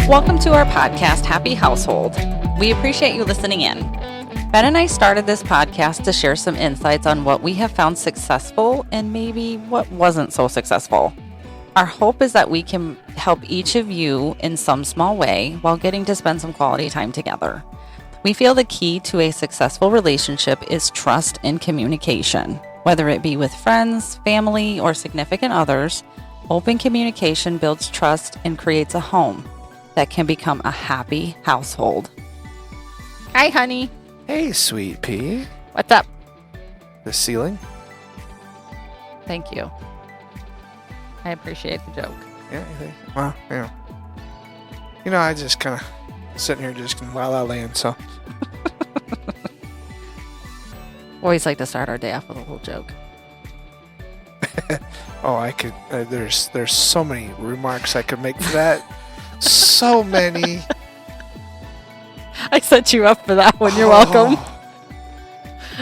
Welcome to our podcast, Happy Household. We appreciate you listening in. Ben and I started this podcast to share some insights on what we have found successful and maybe what wasn't so successful. Our hope is that we can help each of you in some small way while getting to spend some quality time together. We feel the key to a successful relationship is trust and communication. Whether it be with friends, family, or significant others, open communication builds trust and creates a home that can become a happy household. Hi, honey. Hey, sweet pea. What's up? The ceiling? Thank you. I appreciate the joke. Yeah, you think? Well, yeah. You know, I just kind of sitting here just in La La Land, so. Always like to start our day off with a little joke. Oh, I could. There's so many remarks I could make for that. So many. I set you up for that one. You're welcome.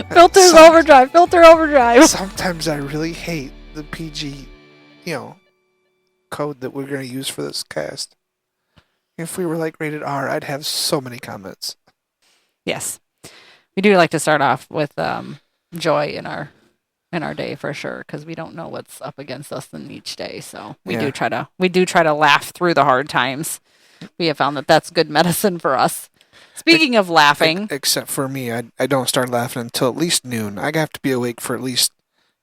Filter overdrive. Sometimes I really hate the PG, code that we're going to use for this cast. If we were like rated R, I'd have so many comments. Yes. We do like to start off with joy in our day for sure, because we don't know what's up against us in each day. So we do try to laugh through the hard times. We have found that that's good medicine for us. Speaking of laughing, except for me, I don't start laughing until at least noon. I have to be awake for at least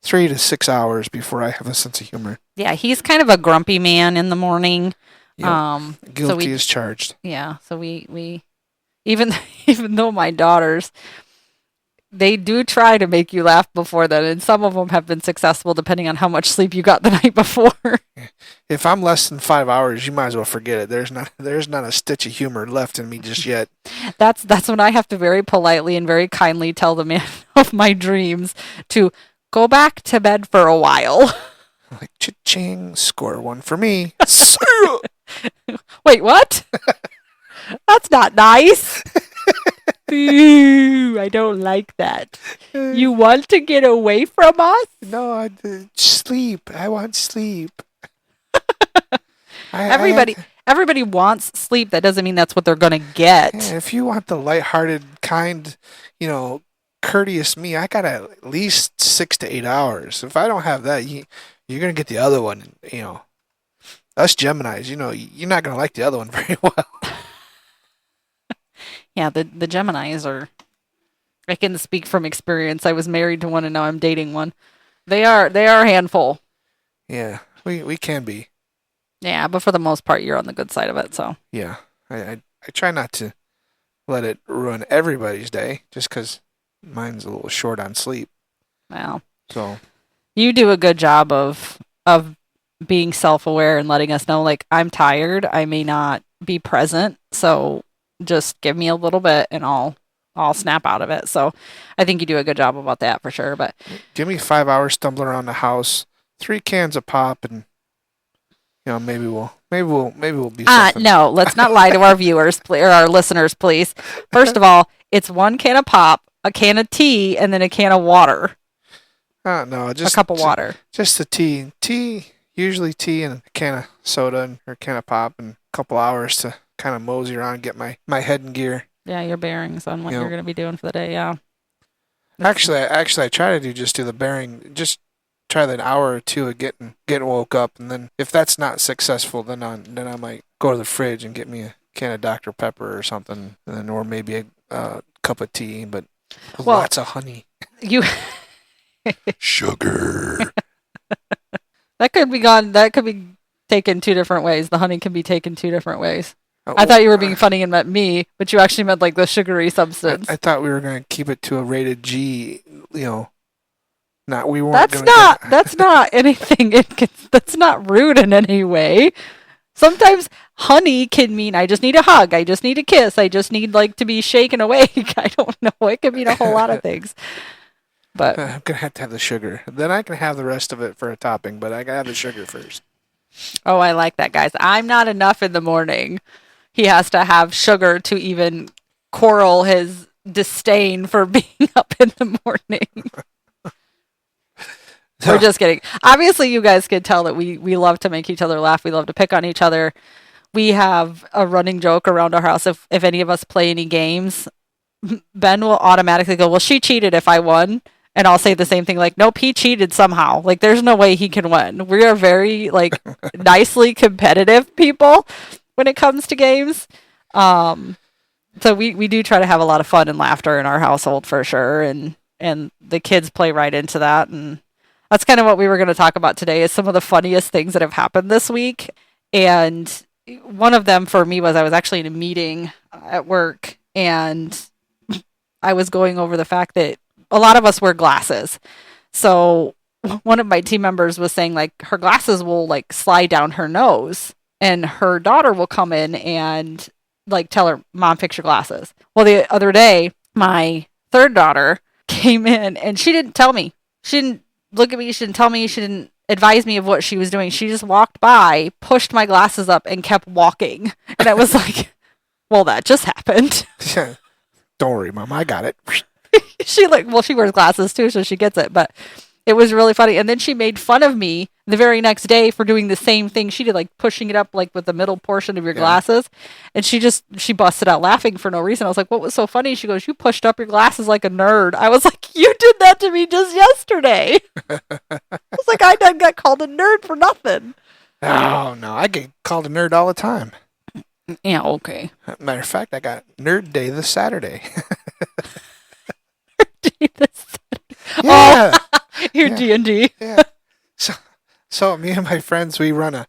3 to 6 hours before I have a sense of humor. Yeah, he's kind of a grumpy man in the morning. Yep. Guilty as charged. Yeah, so we even though my daughters, they do try to make you laugh before that, and some of them have been successful depending on how much sleep you got the night before. If I'm less than 5 hours, you might as well forget it. There's not a stitch of humor left in me just yet. That's when I have to very politely and very kindly tell the man of my dreams to go back to bed for a while. Like, cha-ching, score one for me. Wait, what? That's not nice. Ooh, I don't like that. You want to get away from us? No, sleep. I want sleep. Everybody wants sleep. That doesn't mean that's what they're going to get. Yeah, if you want the lighthearted, kind, courteous me, I got at least 6 to 8 hours. If I don't have that, you're going to get the other one. Us Geminis, you're not going to like the other one very well. Yeah, the Geminis are, I can speak from experience. I was married to one and now I'm dating one. They are a handful. Yeah, we can be. Yeah, but for the most part, you're on the good side of it, so. Yeah, I try not to let it ruin everybody's day, just because mine's a little short on sleep. Well, so you do a good job of being self-aware and letting us know, like, I'm tired, I may not be present, so just give me a little bit and I'll snap out of it. So I think you do a good job about that for sure. But give me 5 hours stumbling around the house, 3 cans of pop, and maybe we'll be something. No, let's not lie to our viewers or our listeners, please. First of all, it's 1 can of pop, a can of tea, and then a can of water. No, just a cup of water. Just the tea. Usually tea and a can of soda or a can of pop, and a couple hours to kind of mosey around and get my head in gear. Yeah, your bearings on what you're going to be doing for the day, yeah. Actually, I try to do the bearing, just try that hour or two of getting woke up, and then if that's not successful, then I might go to the fridge and get me a can of Dr. Pepper or something, and then or maybe a cup of tea, but lots of honey. Sugar. That could be taken 2 different ways. The honey can be taken 2 different ways. Oh, I thought you were being funny and meant me, but you actually meant like the sugary substance. I thought we were going to keep it to a rated G, not we weren't. That's not anything. That's not rude in any way. Sometimes honey can mean I just need a hug, I just need a kiss, I just need to be shaken awake. I don't know. It could mean a whole lot of things. But I'm going to have the sugar. Then I can have the rest of it for a topping, but I got to have the sugar first. Oh, I like that, guys. I'm not enough in the morning. He has to have sugar to even quarrel his disdain for being up in the morning. We're just kidding. Obviously, you guys can tell that we love to make each other laugh. We love to pick on each other. We have a running joke around our house. If any of us play any games, Ben will automatically go, well, she cheated if I won. And I'll say the same thing, like, nope, he cheated somehow. Like, there's no way he can win. We are very, like, nicely competitive people when it comes to games. So we do try to have a lot of fun and laughter in our household for sure. And the kids play right into that. And that's kind of what we were going to talk about today is some of the funniest things that have happened this week. And one of them for me was I was actually in a meeting at work and I was going over the fact that a lot of us wear glasses. So one of my team members was saying like her glasses will like slide down her nose and her daughter will come in and like tell her, Mom, fix your glasses. Well, the other day, my third daughter came in and she didn't tell me. She didn't look at me. She didn't tell me. She didn't advise me of what she was doing. She just walked by, pushed my glasses up and kept walking. And I was like, well, that just happened. Don't worry, Mom. I got it. She wears glasses too, so she gets it. But it was really funny. And then she made fun of me the very next day for doing the same thing she did, like pushing it up like with the middle portion of your glasses. And she busted out laughing for no reason. I was like, what was so funny? She goes, you pushed up your glasses like a nerd. I was like, you did that to me just yesterday. I was like, I done got called a nerd for nothing. Oh, no. I get called a nerd all the time. Yeah, okay. Matter of fact, I got Nerd Day this Saturday. Yeah. Oh, your D&D. Yeah. So me and my friends, we're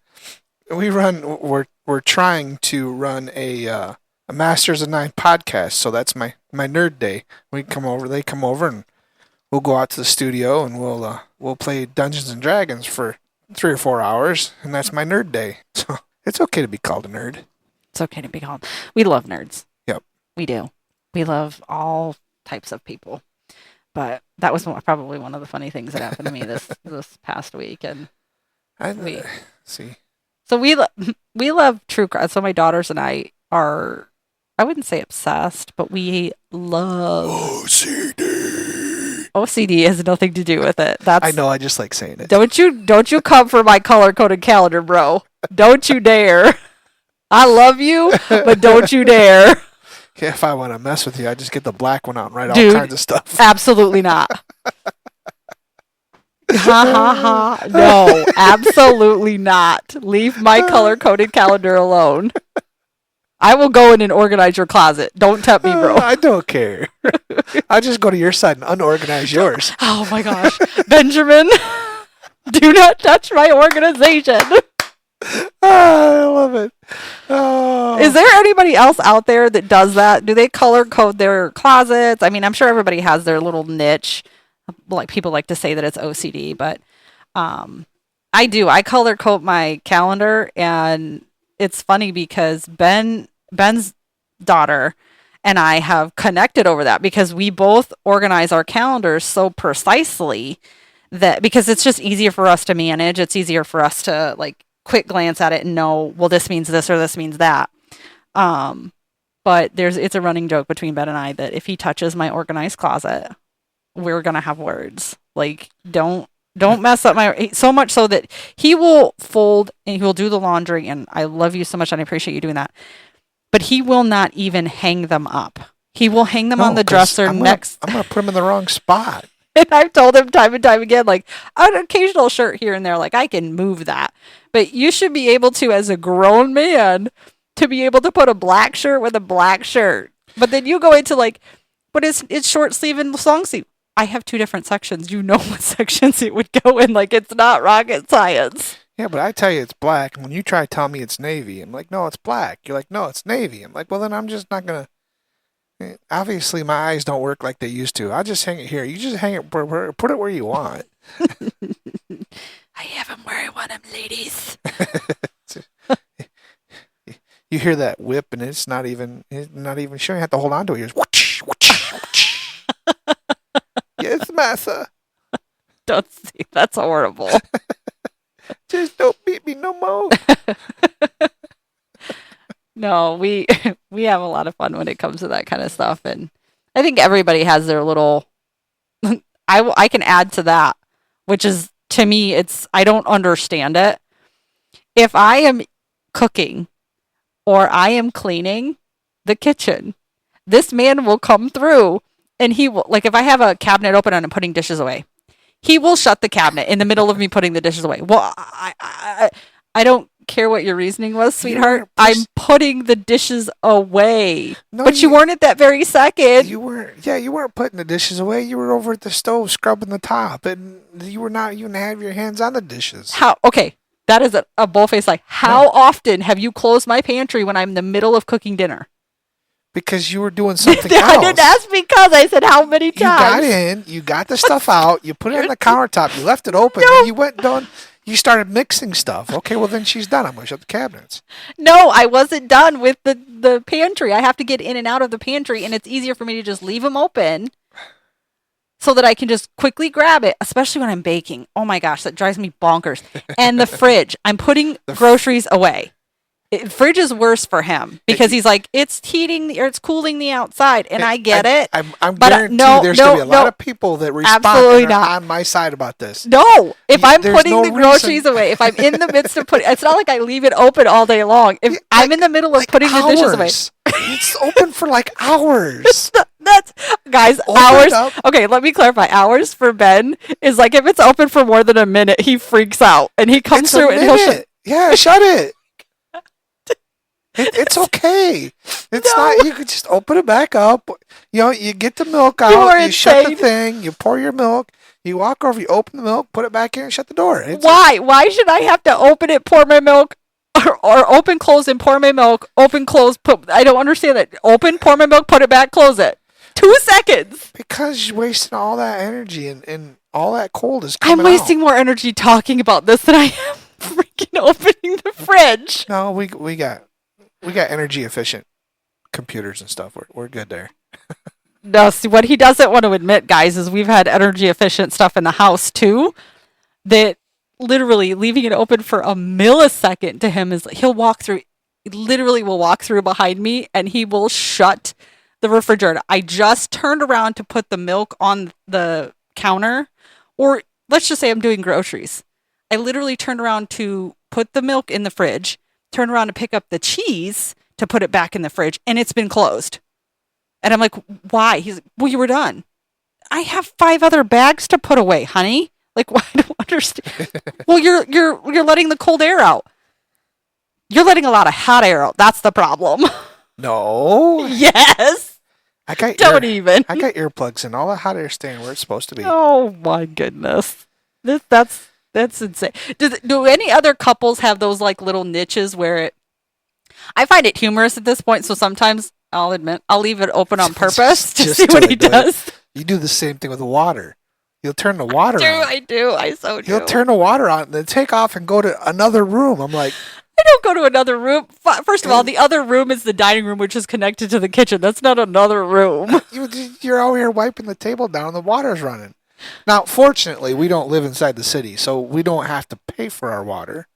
trying to run a Masters of Nine podcast. So that's my Nerd Day. They come over and we'll go out to the studio and we'll play Dungeons and Dragons for 3 or 4 hours, and that's my Nerd Day. So it's okay to be called a nerd. It's okay to be called. We love nerds. Yep. We do. We love all types of people. But that was probably one of the funny things that happened to me this past week. And see. So we love true crime. So my daughters and I are, I wouldn't say obsessed, but we love OCD. OCD has nothing to do with it. I know. I just like saying it. Don't you come for my color coded calendar, bro? Don't you dare. I love you, but don't you dare. Yeah, if I want to mess with you, I just get the black one out and write Dude, all kinds of stuff. Absolutely not. Ha ha ha. No, absolutely not. Leave my color-coded calendar alone. I will go in and organize your closet. Don't tempt me, bro. I don't care. I'll just go to your side and unorganize yours. Oh my gosh. Benjamin, do not touch my organization. I love it. Oh. Is there anybody else out there that does that? Do they color code their closets? I mean, I'm sure everybody has their little niche. Like people like to say that it's OCD, but I do. I color code my calendar, and it's funny because Ben's daughter and I have connected over that because we both organize our calendars so precisely that because it's just easier for us to manage. It's easier for us to like quick glance at it and know, well, this means this or this means that. But it's a running joke between Ben and I that if he touches my organized closet, we're going to have words. Like, don't mess up so much so that he will fold and he will do the laundry. And I love you so much and I appreciate you doing that. But he will not even hang them up. He will hang them on the dresser next. I'm going to put them in the wrong spot. And I've told him time and time again, like, an occasional shirt here and there, like, I can move that. But you should be able to, as a grown man, to be able to put a black shirt with a black shirt. But then you go into, like, but it's short sleeve and long sleeve. I have 2 different sections. You know what sections it would go in. Like, it's not rocket science. Yeah, but I tell you it's black. And when you try to tell me it's navy, I'm like, no, it's black. You're like, no, it's navy. I'm like, well, then I'm just not going to. Obviously, my eyes don't work like they used to. I'll just hang it here. You just hang it, put it where you want. I have them where I want them, ladies. You hear that whip, and it's not even sure. You have to hold on to it. You're just, whoosh, whoosh, whoosh. Yes, massa. Don't see. That's horrible. Just don't beat me no more. No, we have a lot of fun when it comes to that kind of stuff, and I think everybody has their little. I can add to that, which is to me, I don't understand it. If I am cooking, or I am cleaning the kitchen. This man will come through and he will, like if I have a cabinet open and I'm putting dishes away, he will shut the cabinet in the middle of me putting the dishes away. Well, I don't care what your reasoning was, sweetheart. I'm putting the dishes away. No, but you weren't at that very second. You weren't. Yeah, you weren't putting the dishes away. You were over at the stove scrubbing the top, and you were not even have your hands on the dishes. How? Okay, that is a bullface lie. How often have you closed my pantry when I'm in the middle of cooking dinner? Because you were doing something else. I didn't ask because. I said how many times. You got in, you got the stuff out, you put it on the countertop, you left it open, and you went done. You started mixing stuff. Okay, well then she's done. I'm going to shut the cabinets. No, I wasn't done with the pantry. I have to get in and out of the pantry, and it's easier for me to just leave them open so that I can just quickly grab it, especially when I'm baking. Oh my gosh, that drives me bonkers. And the fridge. I'm putting groceries away. Fridge is worse for him because he's like, it's heating or it's cooling the outside, and I get it. I'm guaranteed there's going to be a lot of people that respond and are on my side about this. No, if I'm putting the groceries away, if I'm in the midst of putting, it's not like I leave it open all day long. If I'm in the middle of putting the dishes away. It's open for like hours. That's guys, hours. Okay, let me clarify. Hours for Ben is like if it's open for more than a minute, he freaks out and he comes through and he'll shut it. It's okay. It's not. You could just open it back up. You know, you get the milk out. You shut the thing. You pour your milk. You walk over. You open the milk. Put it back in and shut the door. Why? Why should I have to open it, pour my milk, or open, close, and pour my milk? Open, close, put. I don't understand that. Open, pour my milk, put it back, close it. 2 seconds. Because you're wasting all that energy and all that cold is coming I'm wasting more energy talking about this than I am freaking opening the fridge. No, we got energy efficient computers and stuff. We're good there. No, see, what he doesn't want to admit, guys, is we've had energy efficient stuff in the house too. That literally leaving it open for a millisecond to him is he'll walk through. He literally will walk through behind me and he will shut the refrigerator. I just turned around to put the milk on the counter, or let's just say I'm doing groceries. I literally turned around to put the milk in the fridge. Turn around to pick up the cheese to put it back in the fridge, and it's been closed. And I'm like, why? He's like, well, you were done. I have 5 other bags to put away, honey. Like, why? I don't understand. Well, you're letting the cold air out. You're letting a lot of hot air out. That's the problem. No. Yes. I got earplugs in. All the hot air staying where it's supposed to be. Oh my goodness. That's insane. Do any other couples have those like little niches where I find it humorous at this point, so sometimes I'll admit I'll leave it open on purpose to see what he does. You do the same thing with the water. You'll turn the water on. I do. You'll turn the water on and then take off and go to another room. I'm like, I don't go to another room. First of all, the other room is the dining room, which is connected to the kitchen. That's not another room. You're over here wiping the table down and the water's running. Now, fortunately, we don't live inside the city, so we don't have to pay for our water.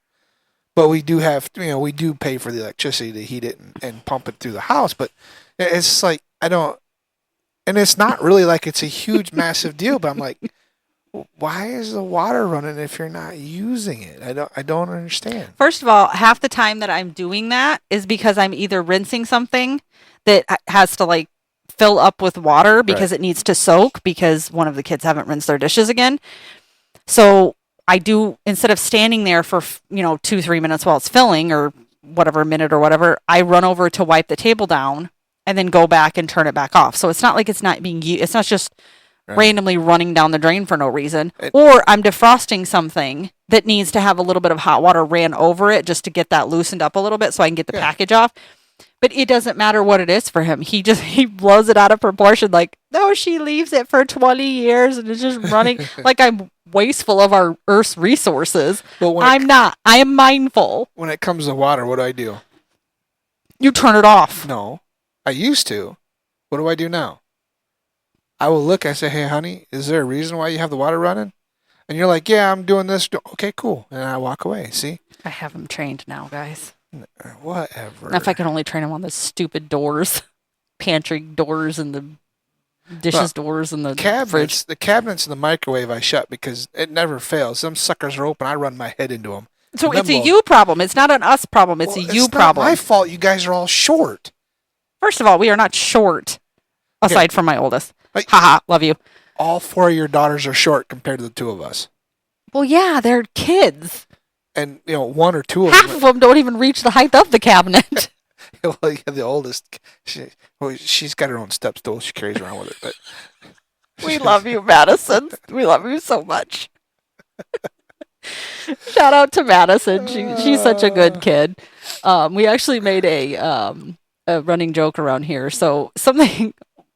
But we do have, we do pay for the electricity to heat it and pump it through the house. But it's like, and it's not really like it's a huge, massive deal. But I'm like, why is the water running if you're not using it? I don't understand. First of all, half the time that I'm doing that is because I'm either rinsing something that has to fill up with water because it needs to soak because one of the kids haven't rinsed their dishes again. So I do, instead of standing there for 2-3 minutes while it's filling or whatever minute or whatever, I run over to wipe the table down and then go back and turn it back off. So it's not like it's not being used. It's not just randomly running down the drain for no reason. Or I'm defrosting something that needs to have a little bit of hot water ran over it just to get that loosened up a little bit so I can get the package off. But it doesn't matter what it is for him. He blows it out of proportion. Like, no, she leaves it for 20 years and it's just running. Like I'm wasteful of our Earth's resources. I'm not. I am mindful. When it comes to water, what do? You turn it off. No. I used to. What do I do now? I will look, I say, hey, honey, is there a reason why you have the water running? And you're like, yeah, I'm doing this. Okay, cool. And I walk away. See? I have him trained now, guys. Whatever. Now, if I could only train him on the stupid doors, pantry doors and the dishes doors and the fridge. The cabinets and the microwave I shut because it never fails. Some suckers are open. I run my head into them So it's a limbo. you problem. It's not an us problem. It's a you problem. It's not my fault. You guys are all short. First of all, we are not short, aside from my oldest. Haha, love you. All 4 of your daughters are short compared to the 2 of us. Well, yeah, they're kids. And, 1 or 2 of Half of them don't even reach the height of the cabinet. Well, yeah, the oldest, she's got her own step stool she carries around with her. But We love you, Madison. We love you so much. Shout out to Madison. She's such a good kid. We actually made a running joke around here. So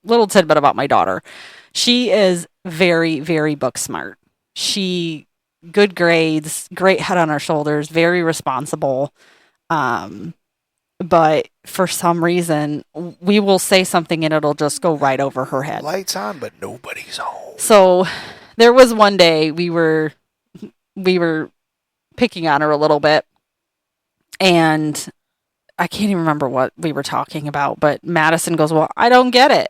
little tidbit about my daughter. She is very, very book smart. Good grades, great head on her shoulders, very responsible. But for some reason, we will say something and it'll just go right over her head. Lights on, but nobody's home. So there was one day we were picking on her a little bit, and I can't even remember what we were talking about, but Madison goes, "Well, I don't get it."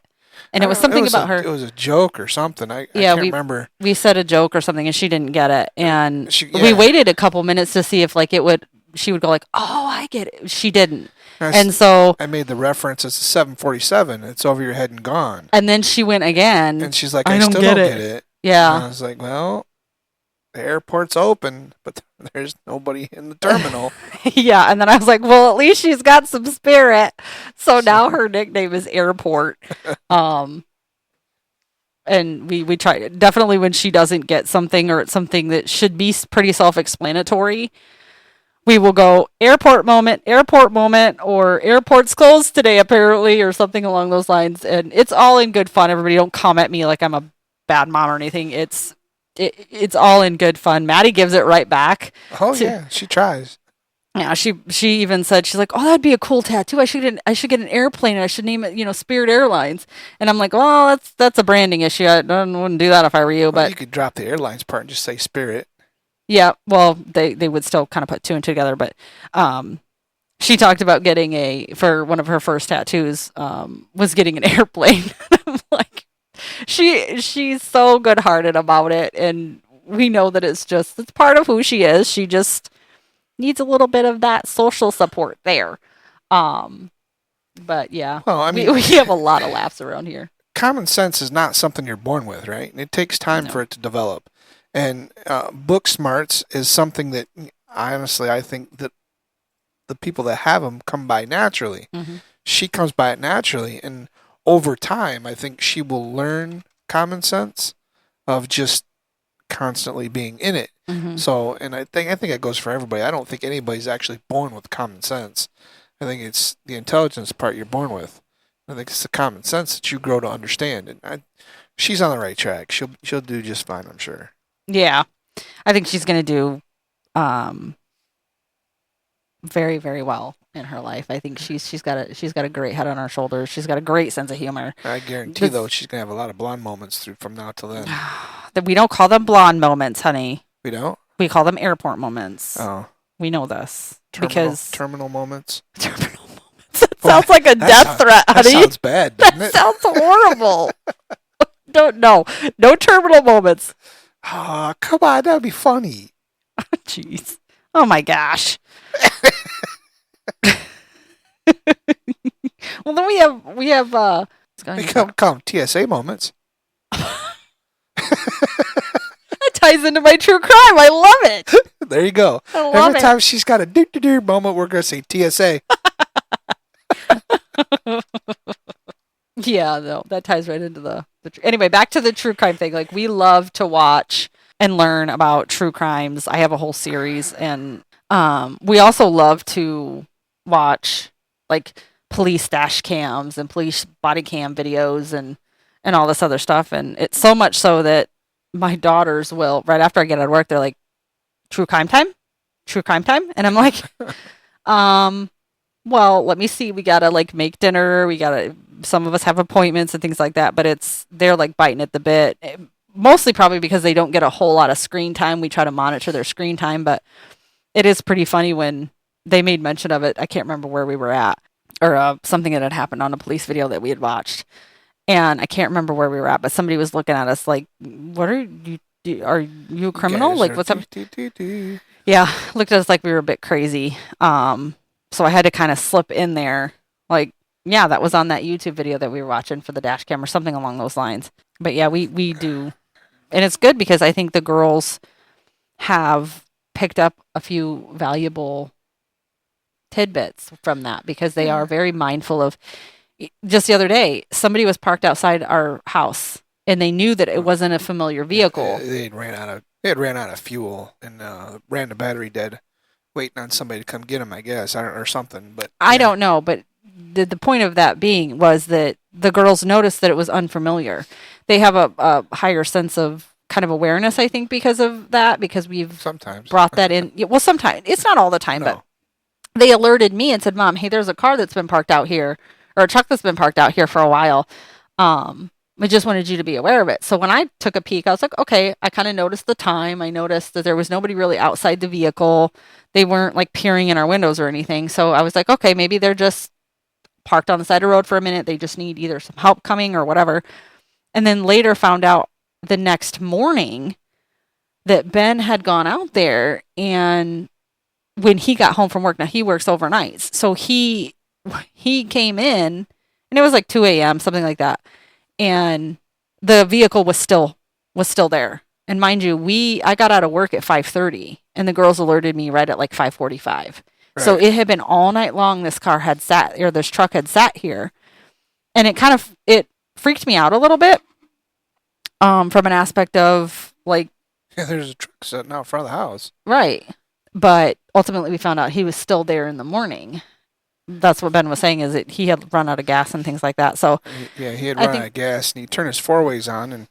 And it was something about her. It was a joke or something. I can't remember. We said a joke or something, and she didn't get it. And we waited a couple minutes to see if she would go like, "Oh, I get it." She didn't. And so I made the reference. It's a 747. It's over your head and gone. And then she went again. And she's like, I still don't get it. Yeah. And I was like, well, the airport's open, but there's nobody in the terminal. Yeah. And then I was like, well, at least she's got some spirit. So now her nickname is Airport. And we try, definitely when she doesn't get something or it's something that should be pretty self-explanatory, we will go airport moment, or airport's closed today, apparently, or something along those lines. And it's all in good fun. Everybody don't come at me like I'm a bad mom or anything. It's all in good fun. Maddie gives it right back. Oh, yeah. She tries. Yeah, she even said, she's like, oh, that'd be a cool tattoo. I should get an airplane and I should name it, Spirit Airlines. And I'm like, well, that's a branding issue. I wouldn't do that if I were you. Well, but you could drop the airlines part and just say Spirit. Yeah, well, they would still kind of put 2 and 2 together, but she talked about getting for one of her first tattoos, was getting an airplane. I'm like, she's so good-hearted about it, and we know that it's part of who she is. She just needs a little bit of that social support there. But yeah, well, I mean, we have a lot of laughs around here. Common sense is not something you're born with, right? It takes time for it to develop. And book smarts is something that, honestly, I think that the people that have them come by naturally. Mm-hmm. She comes by it naturally. And over time, I think she will learn common sense of just constantly being in it. Mm-hmm. So, and I think it goes for everybody. I don't think anybody's actually born with common sense. I think it's the intelligence part you're born with. I think it's the common sense that you grow to understand. And she's on the right track. She'll do just fine, I'm sure. Yeah, I think she's going to do very, very well in her life. I think she's got a great head on her shoulders. She's got a great sense of humor. I guarantee, though, she's going to have a lot of blonde moments from now till then. We don't call them blonde moments, honey. We don't? We call them airport moments. Oh. We know this. Terminal moments? Terminal moments. It sounds like a death threat, honey. That sounds bad, doesn't it? That sounds horrible. No terminal moments. Oh, come on, that would be funny. Jeez. Oh my gosh. Well, then we have come TSA moments. That ties into my true crime. I love it. There you go. Every time she's got a do moment, we're gonna say TSA. Yeah, no, that ties right into the anyway, back to the true crime thing. Like, we love to watch and learn about true crimes. I have a whole series, and we also love to watch like police dash cams and police body cam videos and all this other stuff. And it's so much so that my daughters will, right after I get out of work, they're like, true crime time? And I'm like, well, let me see. We gotta like make dinner. Some of us have appointments and things like that, but they're like biting at the bit. Mostly probably because they don't get a whole lot of screen time. We try to monitor their screen time, but it is pretty funny when they made mention of it. I can't remember where we were at, or something that had happened on a police video that we had watched. And I can't remember where we were at, but somebody was looking at us like, what are you a criminal? Like, what's up? Yeah, looked at us like we were a bit crazy. So I had to kind of slip in there, like, yeah, that was on that YouTube video that we were watching for the dash cam or something along those lines. But yeah, we do, and it's good because I think the girls have picked up a few valuable tidbits from that because they are very mindful of. Just the other day, somebody was parked outside our house and they knew that it wasn't a familiar vehicle. They had ran out of fuel and ran the battery dead, waiting on somebody to come get them, I guess, or something. But I don't know, but the point of that being was that the girls noticed that it was unfamiliar. They have a higher sense of kind of awareness, I think, because of that, because we've sometimes brought that in. Well, sometimes it's not all the time, No. but they alerted me and said, "Mom, hey, there's a car that's been parked out here, or a truck that's been parked out here for a while. I just wanted you to be aware of it." So when I took a peek, I was like, okay, I kind of noticed the time. I noticed that there was nobody really outside the vehicle. They weren't like peering in our windows or anything. So I was like, okay, maybe they're just parked on the side of the road for a minute. They just need either some help coming or whatever. And then later found out the next morning that Ben had gone out there, and when he got home from work, now he works overnights. So he came in and it was like 2 a.m., something like that. And the vehicle was still there. And mind you, I got out of work at 5:30 and the girls alerted me right at like 5:45. Right. So it had been all night long this truck had sat here. And it freaked me out a little bit. From an aspect of like, yeah, there's a truck sitting out front of the house. Right. But ultimately we found out he was still there in the morning. That's what Ben was saying, is that he had run out of gas and things like that. So yeah, he had run out of gas and he turned his four-ways on and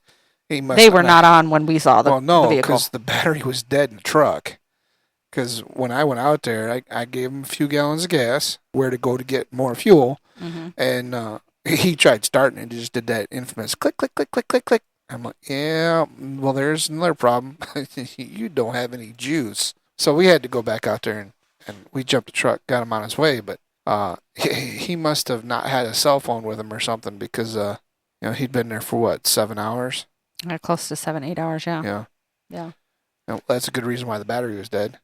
they were not on when we saw the vehicle. Well, no, because the battery was dead in the truck. Because when I went out there, I gave him a few gallons of gas, where to go to get more fuel, and he tried starting it, just did that infamous click, click, click, click, click, click. I'm like, yeah, well, there's another problem. You don't have any juice. So we had to go back out there and we jumped the truck, got him on his way, but he must have not had a cell phone with him or something because he'd been there for what, 7 hours? Close to 7-8 hours, yeah. Yeah. Well, that's a good reason why the battery was dead.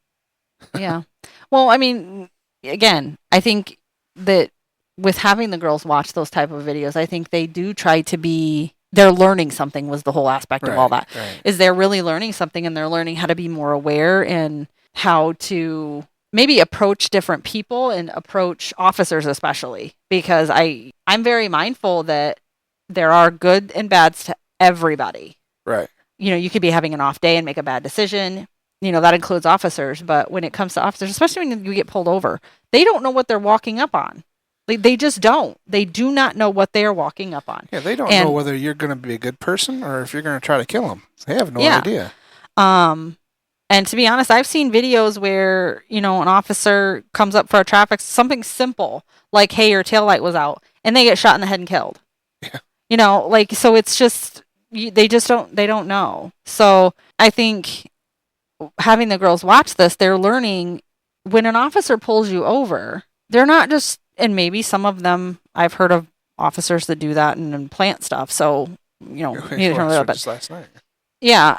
Yeah. Well, I mean, again, I think that with having the girls watch those type of videos, I think they do try to be, they're learning something was the whole aspect of all that. Right. Is they're really learning something, and they're learning how to be more aware and how to maybe approach different people and approach officers especially, because I'm very mindful that there are good and bads to everybody. Right. You could be having an off day and make a bad decision. That includes officers, but when it comes to officers, especially when you get pulled over, they don't know what they're walking up on. They just don't. They do not know what they are walking up on. Yeah, they don't know whether you're going to be a good person or if you're going to try to kill them. They have no idea. And to be honest, I've seen videos where, an officer comes up for a traffic, something simple, like, hey, your taillight was out, and they get shot in the head and killed. Yeah. So it's just, they don't know. So I think having the girls watch this, they're learning when an officer pulls you over, they're not just, and maybe some of them, I've heard of officers that do that and plant stuff. So, just last night. Yeah.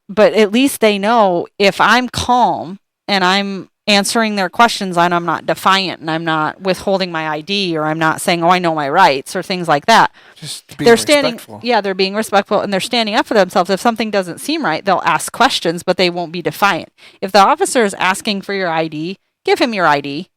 But at least they know if I'm calm and I'm answering their questions and I'm not defiant and I'm not withholding my ID or I'm not saying, oh, I know my rights or things like that. Just being respectful. Yeah, they're being respectful and they're standing up for themselves. If something doesn't seem right, they'll ask questions, but they won't be defiant. If the officer is asking for your ID, give him your ID.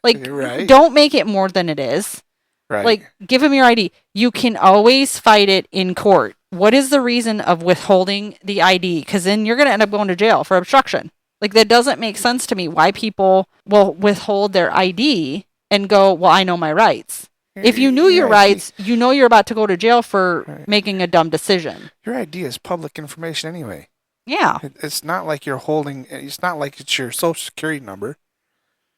Right. Don't make it more than it is. Right. Give him your ID. You can always fight it in court. What is the reason of withholding the ID? Because then you're going to end up going to jail for obstruction. That doesn't make sense to me why people will withhold their ID and go, well, I know my rights. If you knew your rights, you're about to go to jail for making a dumb decision. Your ID is public information anyway. Yeah. It's not like it's not like it's your social security number.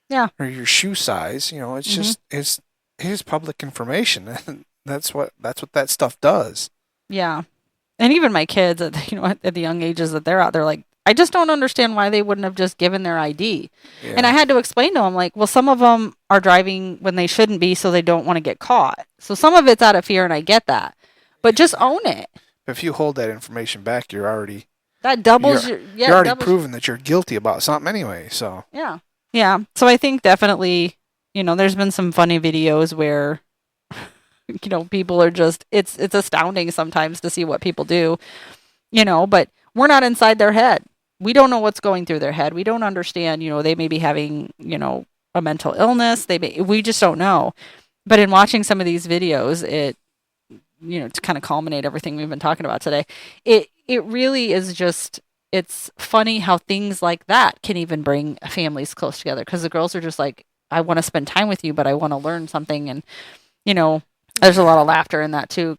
Yeah. Or your shoe size. It's just, it's public information. That's what that stuff does. Yeah. And even my kids, at the young ages that they're out, they're like, I just don't understand why they wouldn't have just given their ID. Yeah. And I had to explain to them, well, some of them are driving when they shouldn't be, so they don't want to get caught. So some of it's out of fear, and I get that. But just own it. If you hold that information back, you're already that doubles your, you're already doubles, proven that you're guilty about something anyway. So yeah. Yeah. So I think definitely, there's been some funny videos where, people are just, it's astounding sometimes to see what people do, but we're not inside their head. We don't know what's going through their head. We don't understand, they may be having, a mental illness. We just don't know. But in watching some of these videos, to kind of culminate everything we've been talking about today, it really is just, it's funny how things like that can even bring families close together, because the girls are just like, I want to spend time with you, but I want to learn something. And, there's a lot of laughter in that too.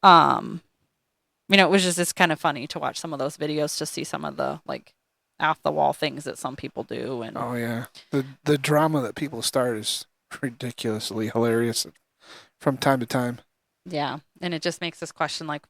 It was just, it's kind of funny to watch some of those videos to see some of the like off the wall things that some people do. And oh yeah, the drama that people start is ridiculously hilarious from time to time. Yeah, and it just makes us question, like,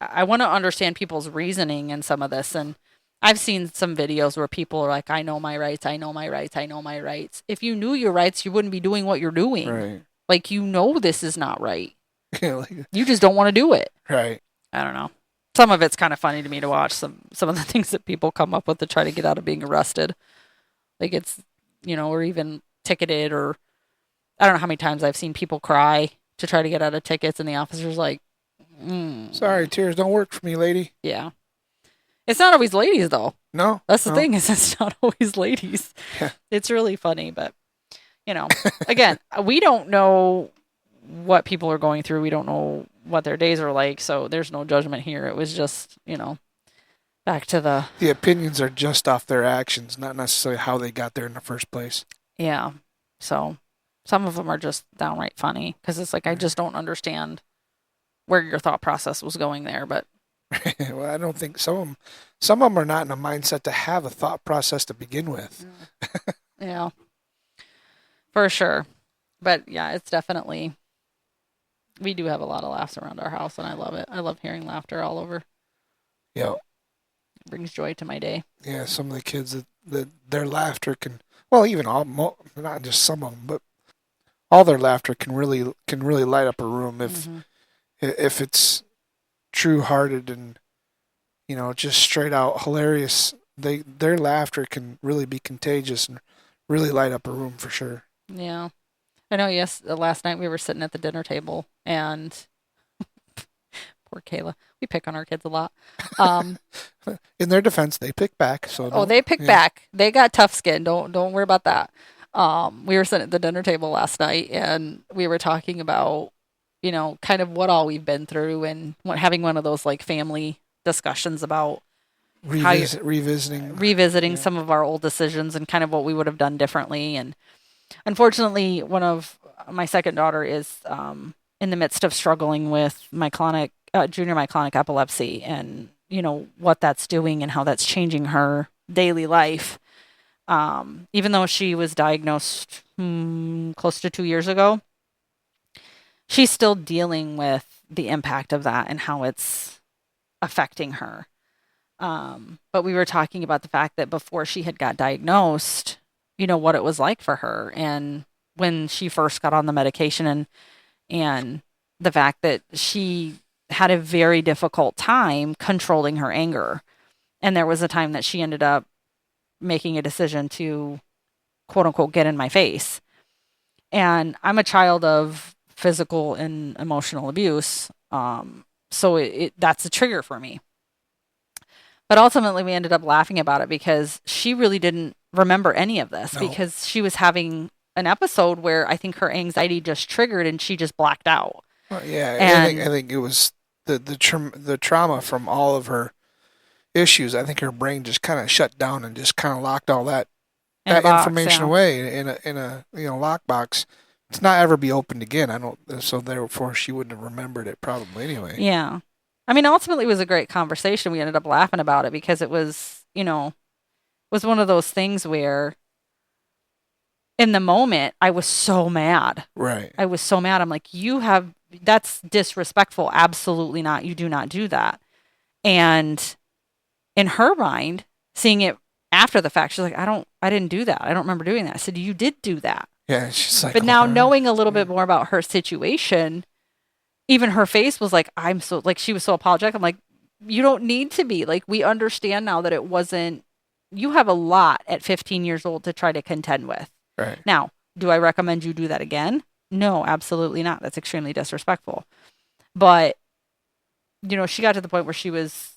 I want to understand people's reasoning in some of this. And I've seen some videos where people are like, I know my rights, I know my rights, I know my rights. If you knew your rights, you wouldn't be doing what you're doing. Right. Like, this is not right. Yeah, You just don't want to do it. right. I don't know. Some of it's kind of funny to me to watch some of the things that people come up with to try to get out of being arrested. Like, it's, or even ticketed, or I don't know how many times I've seen people cry to try to get out of tickets, and the officer's like, Sorry, tears don't work for me, lady. Yeah. It's not always ladies, though. No. That's the thing, is it's not always ladies. Yeah. It's really funny, but, again, we don't know what people are going through. We don't know what their days are like, so there's no judgment here. It was just, back to the opinions are just off their actions, not necessarily how they got there in the first place. Yeah. So some of them are just downright funny, because it's like, I just don't understand where your thought process was going there. But well, I don't think some of them are not in a mindset to have a thought process to begin with. Yeah, for sure. But yeah, it's definitely, we do have a lot of laughs around our house, and I love it. I love hearing laughter all over. Yeah. It brings joy to my day. Yeah, some of the kids that their laughter can, well, even not just some of them, but all their laughter can really light up a room if it's true-hearted and just straight out hilarious. Their laughter can really be contagious and really light up a room for sure. Yeah, I know. Yes, last night we were sitting at the dinner table, and poor Kayla, we pick on our kids a lot. In their defense, they pick back. So they pick back. They got tough skin. Don't worry about that. We were sitting at the dinner table last night, and we were talking about, kind of what all we've been through, and having one of those like family discussions about revisiting some of our old decisions and kind of what we would have done differently. And unfortunately, one of my second daughter is in the midst of struggling with junior myclonic epilepsy, and what that's doing and how that's changing her daily life. Even though she was diagnosed close to 2 years ago, she's still dealing with the impact of that and how it's affecting her. But we were talking about the fact that before she had got diagnosed, what it was like for her, and when she first got on the medication, and the fact that she had a very difficult time controlling her anger. And there was a time that she ended up making a decision to, quote unquote, get in my face. And I'm a child of physical and emotional abuse. So that's a trigger for me. But ultimately we ended up laughing about it, because she really didn't remember any of this, because she was having an episode where I think her anxiety just triggered and she just blacked out. Well, yeah. And I think it was the trauma from all of her issues. I think her brain just kind of shut down and just kind of locked all that information away in a lockbox. It's not ever be opened again. So therefore she wouldn't have remembered it probably anyway. Yeah. I mean, ultimately it was a great conversation. We ended up laughing about it, because it was, was one of those things where in the moment I was so mad. Right. I was so mad. I'm like, that's disrespectful. Absolutely not. You do not do that. And in her mind, seeing it after the fact, she's like, I didn't do that. I don't remember doing that. I said, you did do that. Yeah. She's like, but now knowing a little bit more about her situation, even her face was like, she was so apologetic. I'm like, you don't need to be. Like, we understand now that it wasn't, you have a lot at 15 years old to try to contend with. Right. Now, do I recommend you do that again? No, absolutely not. That's extremely disrespectful. But, she got to the point where she was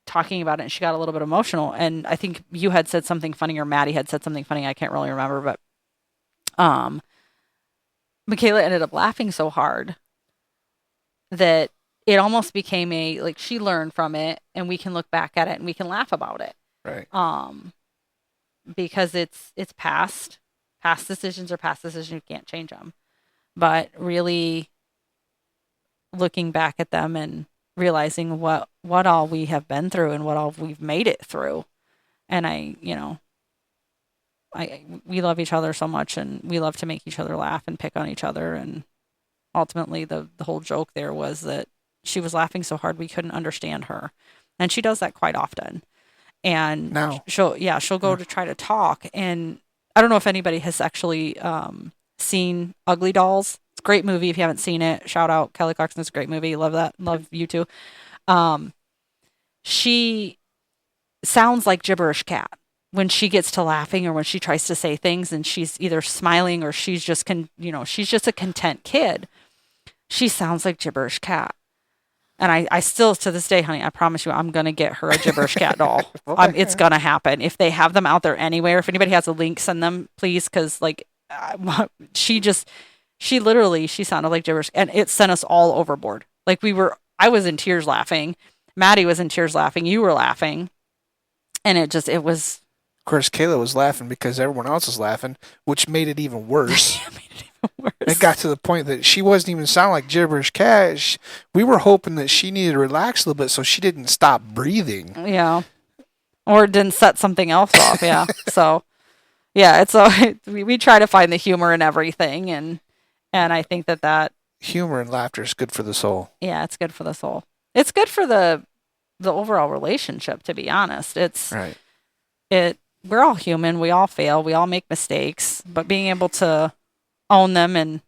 talking about it and she got a little bit emotional. And I think you had said something funny, or Maddie had said something funny. I can't really remember, but Michaela ended up laughing so hard that it almost became she learned from it, and we can look back at it and we can laugh about it. Right. Because it's past decisions are past decisions. You can't change them. But really looking back at them and realizing what all we have been through and what all we've made it through. And we love each other so much, and we love to make each other laugh and pick on each other. And ultimately the whole joke there was that she was laughing so hard we couldn't understand her. And she does that quite often. And now she'll go to try to talk. And I don't know if anybody has actually seen Ugly Dolls. It's a great movie. If you haven't seen it, shout out Kelly Clarkson. It's a great movie. Love that. Love you too. She sounds like Gibberish Cat when she gets to laughing or when she tries to say things, and she's either smiling or she's just she's just a content kid. She sounds like Gibberish Cat. And I still, to this day, honey, I promise you, I'm going to get her a Gibberish Cat doll. It's going to happen. If they have them out there anywhere, if anybody has a link, send them, please. Because, she sounded like Gibberish. And it sent us all overboard. I was in tears laughing. Maddie was in tears laughing. You were laughing. And it was. Of course, Kayla was laughing because everyone else was laughing, which made it even worse. It got to the point that she wasn't even sounding like Gibberish Cat. We were hoping that she needed to relax a little bit so she didn't stop breathing. Yeah. Or didn't set something else off. Yeah. So, yeah, we try to find the humor in everything. And I think that humor and laughter is good for the soul. Yeah, it's good for the soul. It's good for the overall relationship, to be honest. Right. We're all human. We all fail. We all make mistakes. But being able to own them and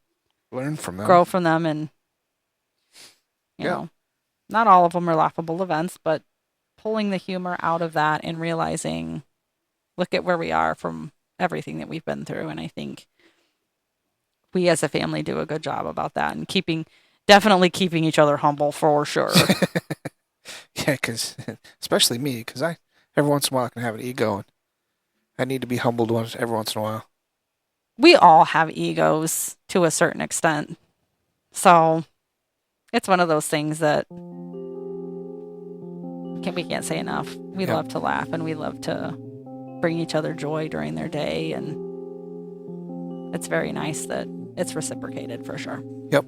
learn from them, grow from them, and you know, not all of them are laughable events, but pulling the humor out of that and realizing, look at where we are from everything that we've been through. And I think we as a family do a good job about that, and definitely keeping each other humble for sure. Yeah, because especially me, because every once in a while I can have an ego, and I need to be humbled every once in a while. We all have egos to a certain extent. So it's one of those things that we can't say enough. We love to laugh, and we love to bring each other joy during their day. And it's very nice that it's reciprocated for sure. Yep.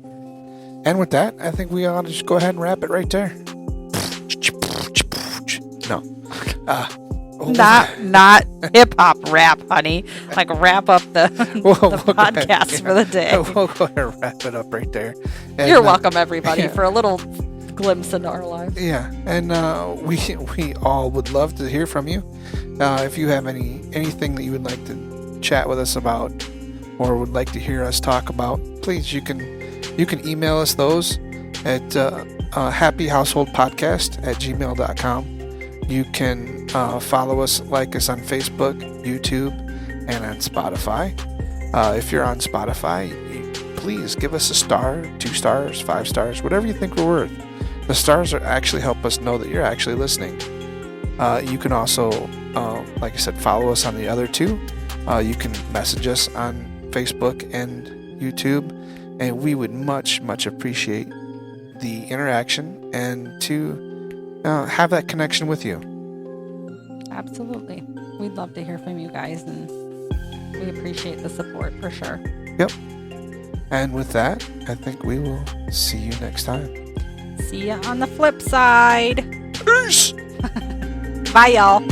And with that, I think we ought to just go ahead and wrap it right there. No. Not hip hop rap, honey. Like, wrap up the podcast for the day. We'll go ahead and wrap it up right there. And, you're welcome, everybody, for a little glimpse into our lives. Yeah, and we all would love to hear from you. If you have anything that you would like to chat with us about, or would like to hear us talk about, please you can email us those at happyhouseholdpodcast@gmail.com. You can follow us, like us on Facebook, YouTube, and on Spotify. If you're on Spotify, please give us a star, 2 stars, 5 stars, whatever you think we're worth. The stars actually help us know that you're actually listening. You can also, like I said, follow us on the other 2. You can message us on Facebook and YouTube, and we would much, much appreciate the interaction and to have that connection with you. Absolutely. We'd love to hear from you guys, and we appreciate the support for sure. Yep. And with that, I think we will see you next time. See ya on the flip side. Peace. Bye, y'all.